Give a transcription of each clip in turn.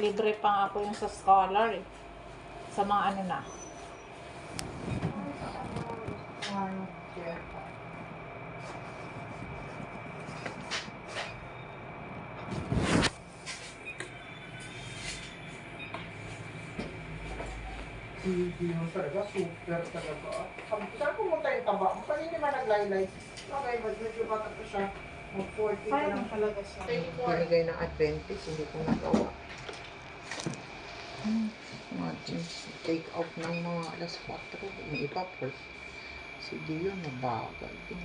libre pa nga po yung sa scholar eh. Sa mga ano na. Yun talaga, super talaga. Sabi ko, saan pumunta yung taba? Kasi hindi man naglaylay. Okay, medyo bata pa siya. Mag-40 pa lang talaga siya. Binigay ng Adventist, hindi ko nagawa. Imagine, take out ng mga alas 4. Yung iba, si Dion, nabagal din.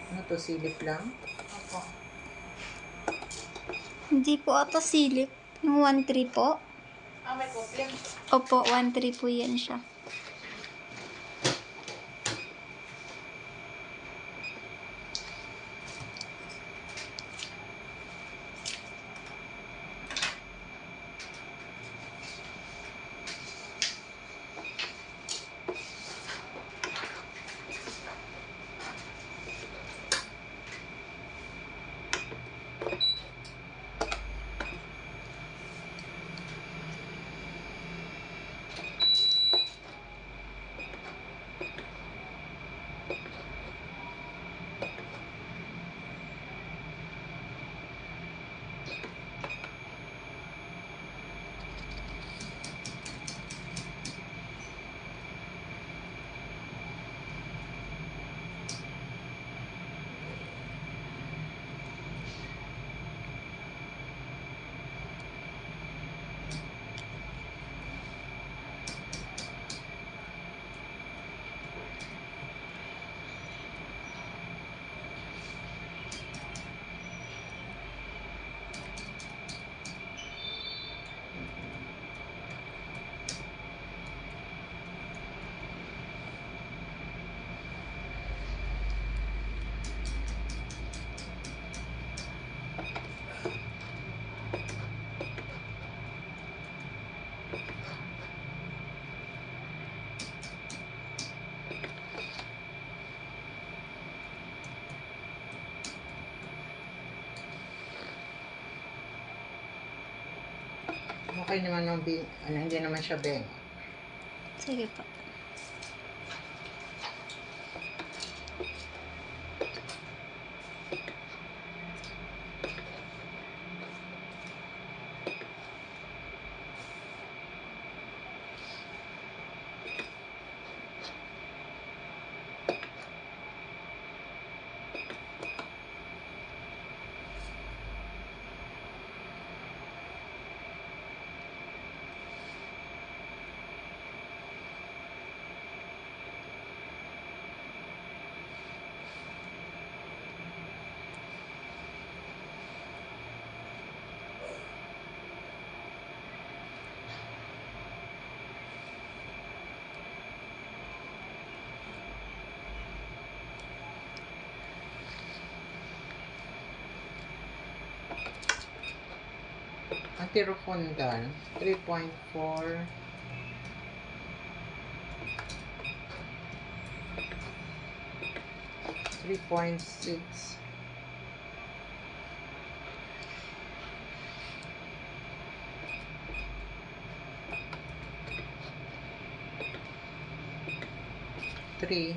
Ano to, silip lang? Opo. Hindi po ata silip. Yung 1-3 po. May kopling. Opo, 1-3 po yan siya. Okay naman ng hindi naman siya beng. Sige po. Antirofundal, 3.4. 3.6. Three.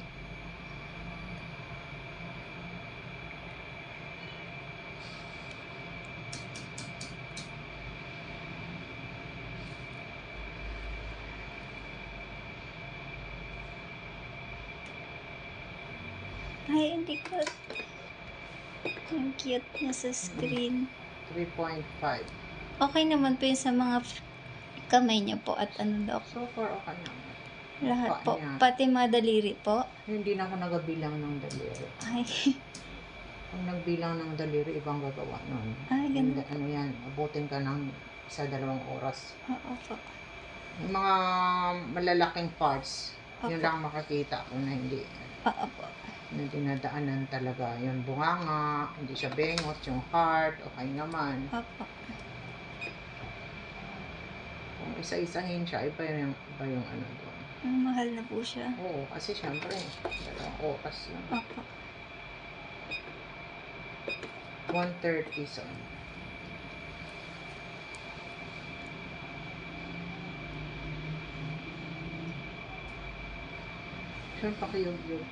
Ay, hindi ko. Ang cute niya sa screen. 3.5. Okay naman po yun sa mga kamay niya po at ano, Dok. So far, okay naman. Lahat po. niya. Pati mga daliri po. Hindi na ako nagabilang ng daliri. Ay, Kung nagbilang ng daliri, ibang gagawa nun. ay ganun. Ano yan, abutin ka ng 1-2 oras. Oo po. Yung mga malalaking parts, yun Opo. lang makakita ko na hindi. Oo po. Na dinadaanan talaga. Yung bunganga, hindi siya bengot, yung heart, okay naman. Opo. Kung isa-isahin siya, iba yung ano doon. Mahal na po siya. Oo, kasi syempre, 2 oras lang. Opo. 130 so. Saan pa kayo yun?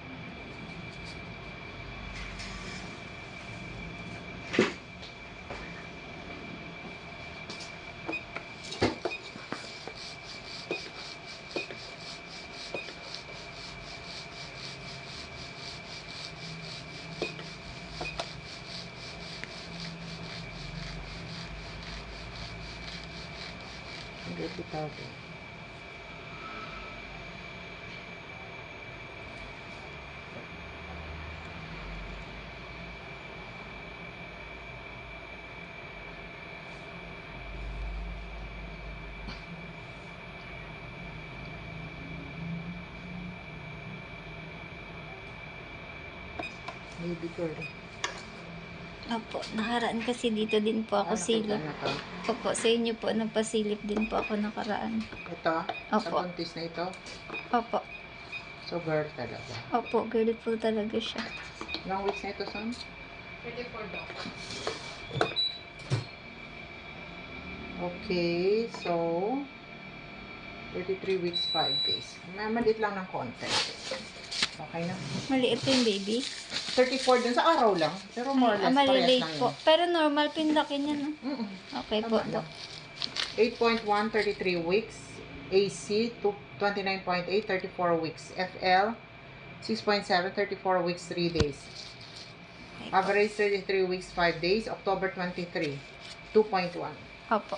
Baby girl. Opo, nakaraan kasi dito din po ako silip. Na to? Opo, sa inyo po, napasilip din po ako nakaraan. Ito? Sa Opo. buntis na ito? Opo. So, girl talaga. Opo, girl po talaga siya. Ilang weeks na ito, son? 34 daw. Okay, so 33 weeks, 5 days. Maliit lang ng konti. Okay na. Maliit yung baby. 34 dun sa araw lang. Pero more or less, parehas maliliit lang po. yun. Pero normal pinlaki niya, no? Mm-mm. Okay po, Tama Dok. lang. 8.1, 33 weeks. AC, 29.8, 34 weeks. FL, 6.7, 34 weeks, 3 days. Okay po. Average 33 weeks, 5 days. October 23, 2.1. Opo.